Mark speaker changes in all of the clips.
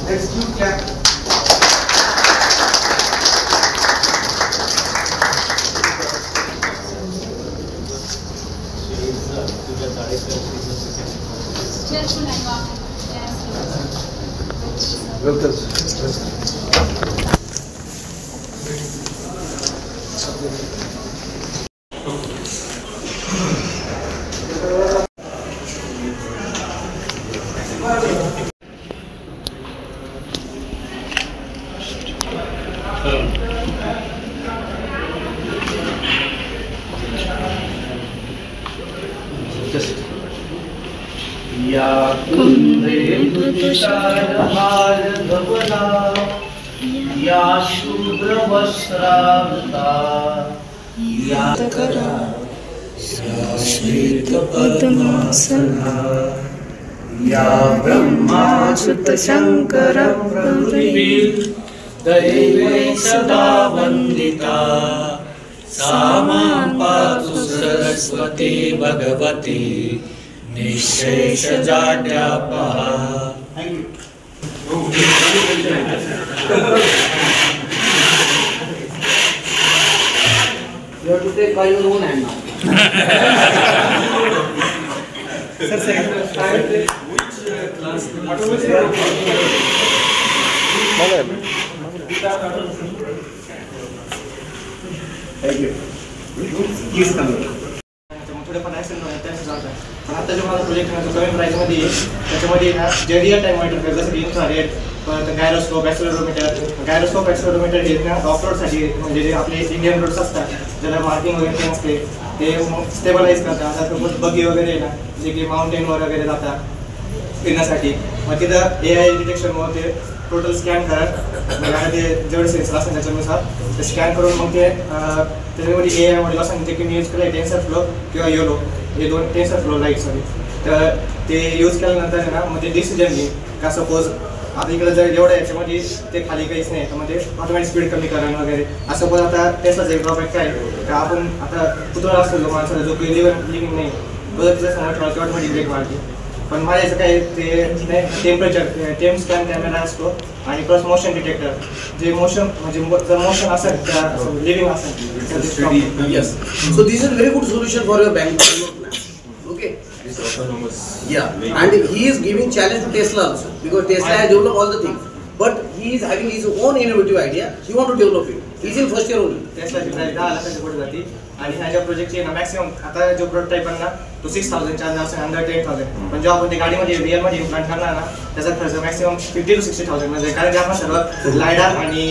Speaker 1: Let's do clap.
Speaker 2: या कुंदेन्दु तुषारहार धवला या शूद्रवस्त्रावृता या करा श्वेतपद्मासना या ब्रह्माच्युतशङ्कर प्रभृति दैवै सदा वन्दिता सा मां पातु Saraswati Bhagwati निःशेषजाड्यापहा।
Speaker 1: You have to take by your own hand now. Sir, second. Which class? Thank you. Please come here. आता जो माझा प्रोजेक्ट आहे तो कमी प्राईसमध्ये आहे. त्याच्यामध्ये जे रिअल टाईम मॉनिटर करतात जसं की इन्फ्रारेड, परत गायरोस्कोप, ॲक्सेलरोमीटर हे ना ऑफरोडसाठी म्हणजे जे आपले इंडियन रोड्स असतात ज्याला मार्किंग वगैरे असते ते स्टेबलाइज करतात. आता बगी वगैरे आहे ना जे की माउंटेनवर वगैरे जातात फिरण्यासाठी, मग तिथं AI डिटेक्शनमुळे ते टोटल स्कॅन करत म्हणजे ते जेवढे सेन्सर असतात त्याच्यानुसार ते स्कॅन करून मग ते त्याच्यामध्ये AI मॉडेल असं जे की मी यूज केलं टेन्सर फ्लो किंवा योलो हे दोन टेन्सर फ्लो लाईट सॉरी तर ते यूज केल्यानंतर आहे ना मग ते डिसिजन घेईल का सपोज आता इकडे जर एवढं याच्यामध्ये ते खाली काहीच नाही तर म्हणजे ऑटोमॅटिक स्पीड कमी करणं वगैरे असं पण आता टेस्लाचं एक ड्रॉबॅक काय तर आपण आता पुतळा असतो जो माणसाला जो काही लिव्हिंग नाही तो तिचा समोर ठेवा तेवढं मध्ये ब्रेक मारते. पण मला याचं काय ते टेम्परेचर टेम्प स्कॅन कॅमेरा असतो आणि प्लस मोशन डिटेक्टर जे मोशन म्हणजे जर मोशन असेल त्या लिव्हिंग असेल.
Speaker 3: Yes. So this is a very good solution for your bank. Okay. Yeah. And he is giving challenge to Tesla also because Tesla has developed all the things. But he is having his own innovative idea. He want to develop it. He is in first year only.
Speaker 1: टेस्लाची price 10 लाखाच्या पुढे जाते आणि ह्याच्या प्रोजेक्टची ना maximum आता जो प्रोटोटाइप आहे ना तो 6000 चार्ज असेल अंडर 10000. पण जेव्हा आपण ते गाडीमध्ये रिअल मध्ये इम्प्लांट करणार ना त्याचा खर्च मॅक्सिमम 50 to 60,000 म्हणजे कारण की आपण सर्व लायडार आणि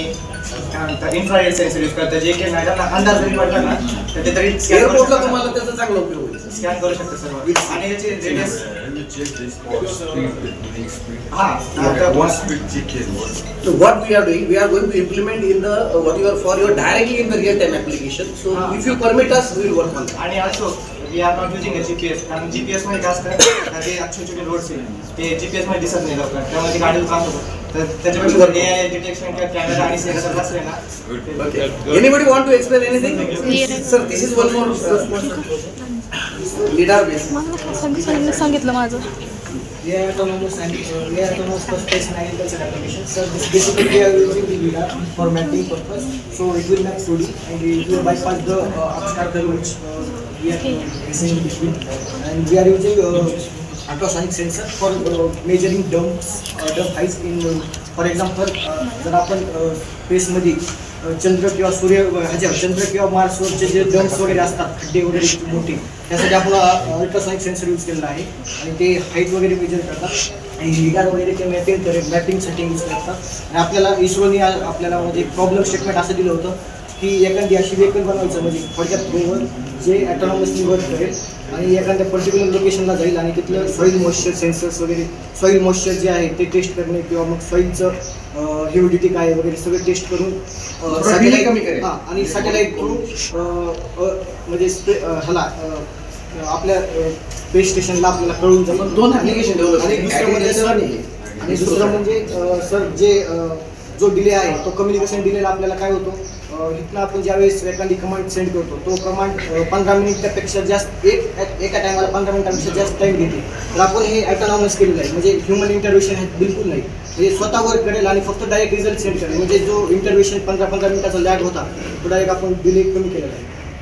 Speaker 1: इन्फ्रारेड सेन्सर यूज करतो जे की नाही अंदाज जरी पडला ना तर ते तरी
Speaker 3: एअरपोर्टला तुम्हाला त्याचा चांगला उपयोग होईल.
Speaker 1: स्कॅन करू शकतो सर्व आणि याचे radius
Speaker 3: So what we are doing, we are going to implement in the what you are for your directly in the real time application. So if you permit us, we will work on that.
Speaker 1: आणि also we are not using a GPS कारण GPS मध्ये काय असतं तर ते छोटे roads आहे ते GPS मध्ये दिसत नाही लवकर त्यामुळे ते गाडीला त्रास होतो. तर त्याच्यापेक्षा जर AI डिटेक्शन किंवा कॅमेरा आणि सेन्सर असले ना.
Speaker 3: Anybody want to explain anything? Sir, this is one more LiDAR based.
Speaker 4: सांगितलं माझं
Speaker 5: AI autonomous space and agriculture application. So this basically we are using the LiDAR for mapping purpose. So it will map 2D and it will bypass the obstacle which we are facing between. And we are using ultrasonic sensor for measuring dump heights in. For example, जर आपण space मध्ये चंद्र किंवा सूर्य चंद्र किंवा मार्सवरचे जे dumps वगैरे असतात खड्डे वगैरे मोठे त्यासाठी आपण अल्ट्रासॉनिक सेन्सर यूज केलेला आहे आणि ते हाईट वगैरे मेजर करतात आणि लिडार वगैरे ते मॅपिंगसाठी यूज करतात. आणि आपल्याला इस्रोने आपल्याला म्हणजे एक प्रॉब्लेम स्टेटमेंट असं दिलं होतं की एखादी अशी व्हेकल बनवायचं म्हणजे थोडक्यात भूमीवर जे ॲटोनॉमसली वर्क करेल आणि एखाद्या पर्टिक्युलर लोकेशनला जाईल आणि तिथलं सॉईल मॉइश्चर सेन्सर्स वगैरे सॉईल मॉइश्चर जे आहे ते टेस्ट करणे किंवा मग सॉईलचं ह्युमिडिटी काय वगैरे सगळं टेस्ट करून सॅटेलाईट कमी करेल आणि सॅटेलाईट थ्रू म्हणजे ह्याला आपल्या स्पेस स्टेशनला आपल्याला कळून जाईल.
Speaker 3: 2 ॲप्लिकेशन डेव्हलप
Speaker 5: आणि दुसरं म्हणजे सर जे जो डिले आहे तो कम्युनिकेशन डिलेला आपल्याला काय होतो इथनं आपण ज्यावेळेस एखादी कमांड सेंड करतो तो कमांड 15 मिनिटापेक्षा जास्त एका टायमाला 15 मिनिटांपेक्षा जास्त टाईम घेते. तर आपण हे ऑटोनॉमस केलेलं आहे, म्हणजे ह्युमन इंटरव्हेन्शन हे बिलकुल नाही. हे स्वतः वर्क करेल आणि फक्त डायरेक्ट रिझल्ट सेंड करेल. म्हणजे जो इंटरव्हेन्शन 15 मिनिटाचा लॅग होता तो डायरेक्ट आपण डिले कमी केलेला आहे.